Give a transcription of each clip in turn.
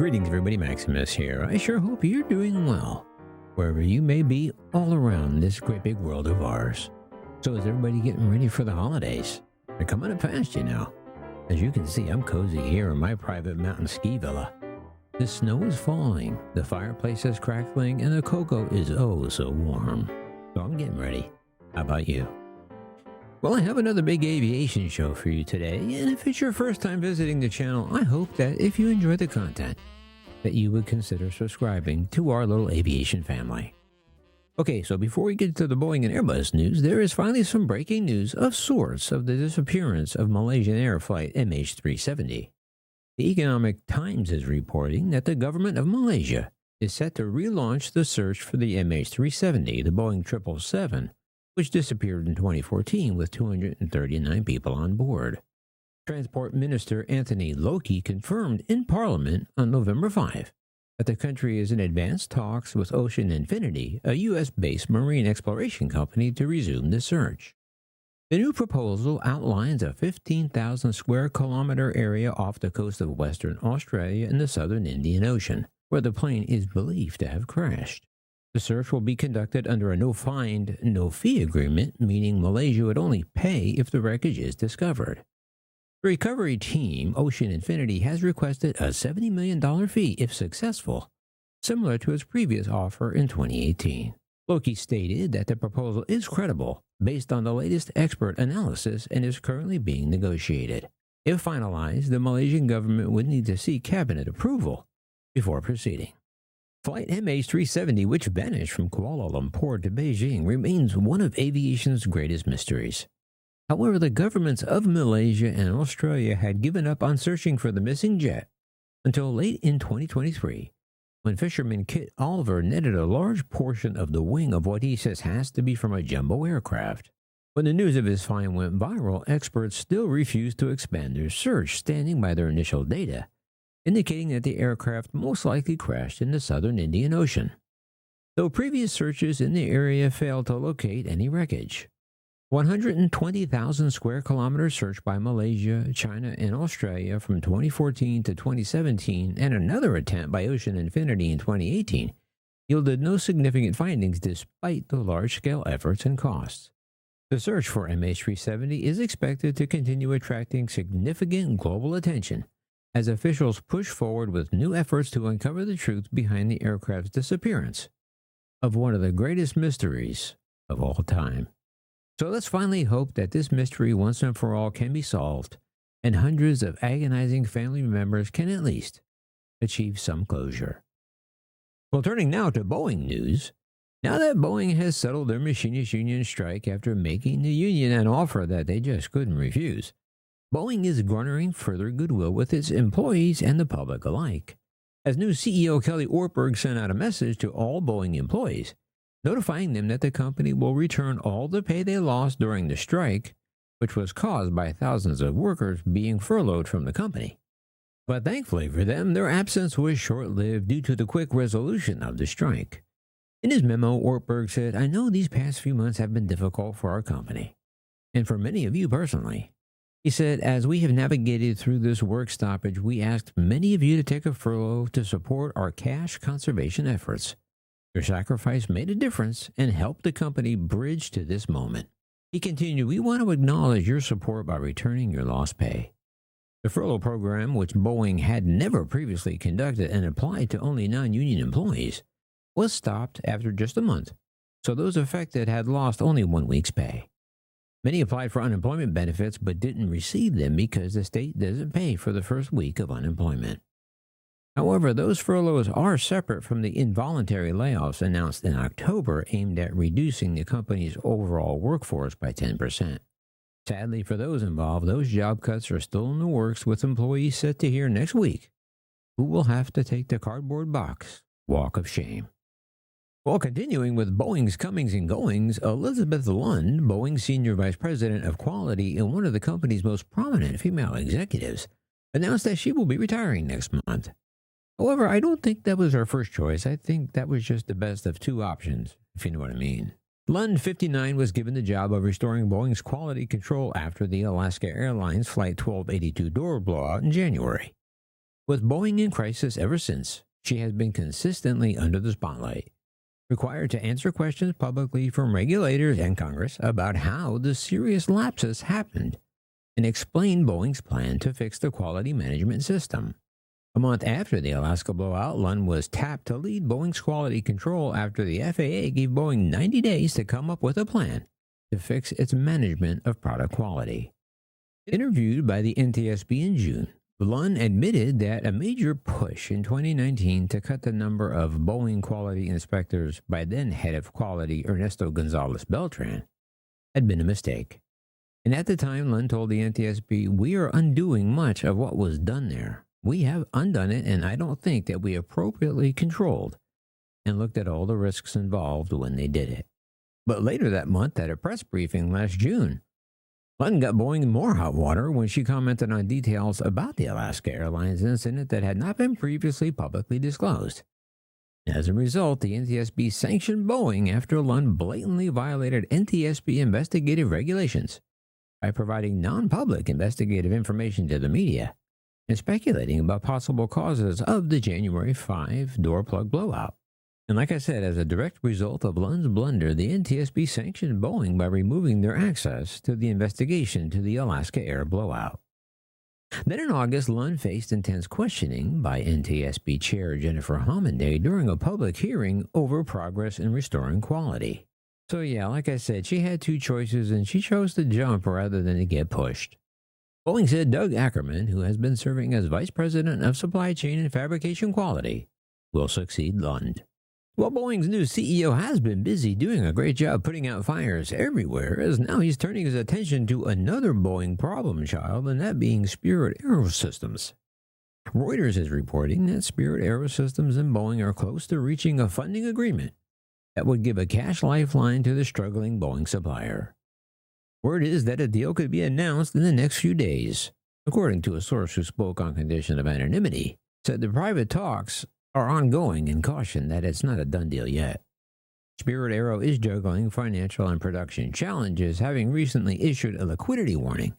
Greetings everybody, Maximus here. I sure hope you're doing well, wherever you may be all around this great big world of ours. So is everybody getting ready for the holidays? They're coming up fast, you know. As you can see, I'm cozy here in my private mountain ski villa. The snow is falling, the fireplace is crackling, and the cocoa is oh so warm. So I'm getting ready. How about you? Well, I have another big aviation show for you today, and if it's your first time visiting the channel, I hope that if you enjoy the content, that you would consider subscribing to our little aviation family. Okay, so before we get to the Boeing and Airbus news, there is finally some breaking news of sorts of the disappearance of Malaysian Air flight MH370. The Economic Times is reporting that the government of Malaysia is set to relaunch the search for the MH370, the Boeing 777, which disappeared in 2014 with 239 people on board. Transport Minister Anthony Loki confirmed in Parliament on November 5 that the country is in advanced talks with Ocean Infinity, a U.S.-based marine exploration company, to resume the search. The new proposal outlines a 15,000 square kilometer area off the coast of Western Australia in the southern Indian Ocean, where the plane is believed to have crashed. The search will be conducted under a no-find, no-fee agreement, meaning Malaysia would only pay if the wreckage is discovered. The recovery team, Ocean Infinity, has requested a $70 million fee if successful, similar to its previous offer in 2018. Loki stated that the proposal is credible, based on the latest expert analysis, and is currently being negotiated. If finalized, the Malaysian government would need to seek cabinet approval before proceeding. Flight MH370, which vanished from Kuala Lumpur to Beijing, remains one of aviation's greatest mysteries. However, the governments of Malaysia and Australia had given up on searching for the missing jet until late in 2023, when fisherman Kit Oliver netted a large portion of the wing of what he says has to be from a jumbo aircraft. When the news of his find went viral, experts still refused to expand their search, standing by their initial data, indicating that the aircraft most likely crashed in the southern Indian Ocean, though previous searches in the area failed to locate any wreckage. 120,000 square kilometer search by Malaysia, China, and Australia from 2014 to 2017, and another attempt by Ocean Infinity in 2018, yielded no significant findings despite the large-scale efforts and costs. The search for MH370 is expected to continue attracting significant global attention as officials push forward with new efforts to uncover the truth behind the aircraft's disappearance of one of the greatest mysteries of all time. So let's finally hope that this mystery once and for all can be solved, and hundreds of agonizing family members can at least achieve some closure. Well, turning now to Boeing news. Now that Boeing has settled their machinist union strike after making the union an offer that they just couldn't refuse, Boeing is garnering further goodwill with its employees and the public alike, as new CEO Kelly Ortberg sent out a message to all Boeing employees, notifying them that the company will return all the pay they lost during the strike, which was caused by thousands of workers being furloughed from the company. But thankfully for them, their absence was short-lived due to the quick resolution of the strike. In his memo, Ortberg said, "I know these past few months have been difficult for our company, and for many of you personally." He said, "As we have navigated through this work stoppage, we asked many of you to take a furlough to support our cash conservation efforts. Your sacrifice made a difference and helped the company bridge to this moment." He continued, "We want to acknowledge your support by returning your lost pay." The furlough program, which Boeing had never previously conducted and applied to only non-union employees, was stopped after just a month, so those affected had lost only 1 week's pay. Many applied for unemployment benefits but didn't receive them because the state doesn't pay for the first week of unemployment. However, those furloughs are separate from the involuntary layoffs announced in October aimed at reducing the company's overall workforce by 10%. Sadly for those involved, those job cuts are still in the works, with employees set to hear next week who will have to take the cardboard box walk of shame. Well, continuing with Boeing's comings and goings, Elizabeth Lund, Boeing's Senior Vice President of Quality and one of the company's most prominent female executives, announced that she will be retiring next month. However, I don't think that was her first choice. I think that was just the best of two options, if you know what I mean. Lund, 59, was given the job of restoring Boeing's quality control after the Alaska Airlines Flight 1282 door blowout in January. With Boeing in crisis ever since, she has been consistently under the spotlight, required to answer questions publicly from regulators and Congress about how the serious lapses happened, and explain Boeing's plan to fix the quality management system. A month after the Alaska blowout, Lund was tapped to lead Boeing's quality control after the FAA gave Boeing 90 days to come up with a plan to fix its management of product quality. Interviewed by the NTSB in June, Lund admitted that a major push in 2019 to cut the number of Boeing quality inspectors by then head of quality Ernesto Gonzalez Beltran had been a mistake. And at the time, Lund told the NTSB, "We are undoing much of what was done there. We have undone it, and I don't think that we appropriately controlled and looked at all the risks involved when they did it." But later that month, at a press briefing last June, Lund got Boeing in more hot water when she commented on details about the Alaska Airlines incident that had not been previously publicly disclosed. As a result, the NTSB sanctioned Boeing after Lund blatantly violated NTSB investigative regulations by providing non-public investigative information to the media and speculating about possible causes of the January 5 door plug blowout. And like I said, as a direct result of Lund's blunder, the NTSB sanctioned Boeing by removing their access to the investigation to the Alaska Air blowout. Then in August, Lund faced intense questioning by NTSB Chair Jennifer Homenday during a public hearing over progress in restoring quality. So yeah, like I said, she had two choices and she chose to jump rather than to get pushed. Boeing said Doug Ackerman, who has been serving as Vice President of Supply Chain and Fabrication Quality, will succeed Lund. Well, Boeing's new CEO has been busy doing a great job putting out fires everywhere, as now he's turning his attention to another Boeing problem child, and that being Spirit AeroSystems. Reuters is reporting that Spirit AeroSystems and Boeing are close to reaching a funding agreement that would give a cash lifeline to the struggling Boeing supplier. Word is that a deal could be announced in the next few days, according to a source who spoke on condition of anonymity, said the private talks are ongoing and cautioned that it's not a done deal yet. Spirit Aero is juggling financial and production challenges, having recently issued a liquidity warning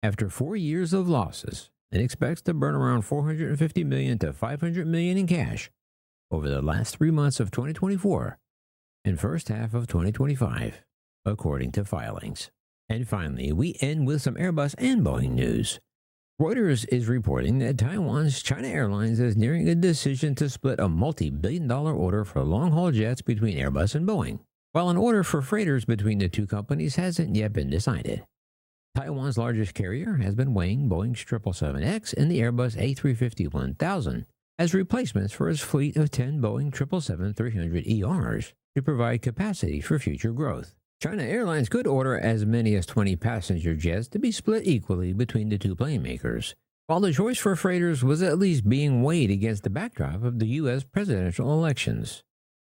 after 4 years of losses and expects to burn around $450 million to $500 million in cash over the last 3 months of 2024 and first half of 2025, according to filings. And finally, we end with some Airbus and Boeing news. Reuters is reporting that Taiwan's China Airlines is nearing a decision to split a multi-billion-dollar order for long-haul jets between Airbus and Boeing, while an order for freighters between the two companies hasn't yet been decided. Taiwan's largest carrier has been weighing Boeing's 777X and the Airbus A350-1000 as replacements for its fleet of 10 Boeing 777-300ERs to provide capacity for future growth. China Airlines could order as many as 20 passenger jets to be split equally between the two plane makers, while the choice for freighters was at least being weighed against the backdrop of the U.S. presidential elections.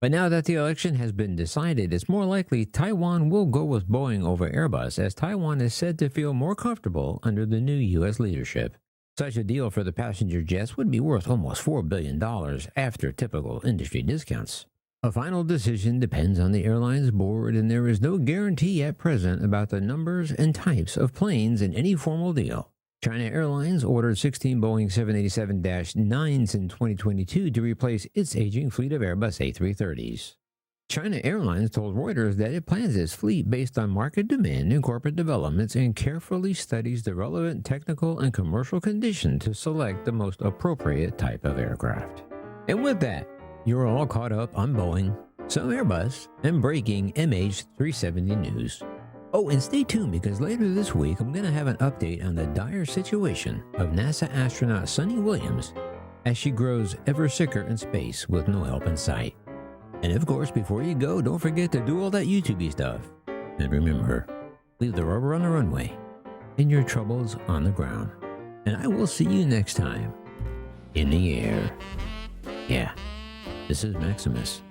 But now that the election has been decided, it's more likely Taiwan will go with Boeing over Airbus, as Taiwan is said to feel more comfortable under the new U.S. leadership. Such a deal for the passenger jets would be worth almost $4 billion after typical industry discounts. A final decision depends on the airline's board, and there is no guarantee at present about the numbers and types of planes in any formal deal. China Airlines ordered 16 Boeing 787-9s in 2022 to replace its aging fleet of Airbus A330s. China Airlines told Reuters that it plans its fleet based on market demand and corporate developments and carefully studies the relevant technical and commercial conditions to select the most appropriate type of aircraft. And with that, you're all caught up on Boeing, some Airbus, and breaking MH370 news. Oh, and stay tuned because later this week I'm going to have an update on the dire situation of NASA astronaut Sunny Williams as she grows ever sicker in space with no help in sight. And of course, before you go, don't forget to do all that YouTube-y stuff. And remember, leave the rubber on the runway and your troubles on the ground. And I will see you next time in the air. Yeah. This is Maximus.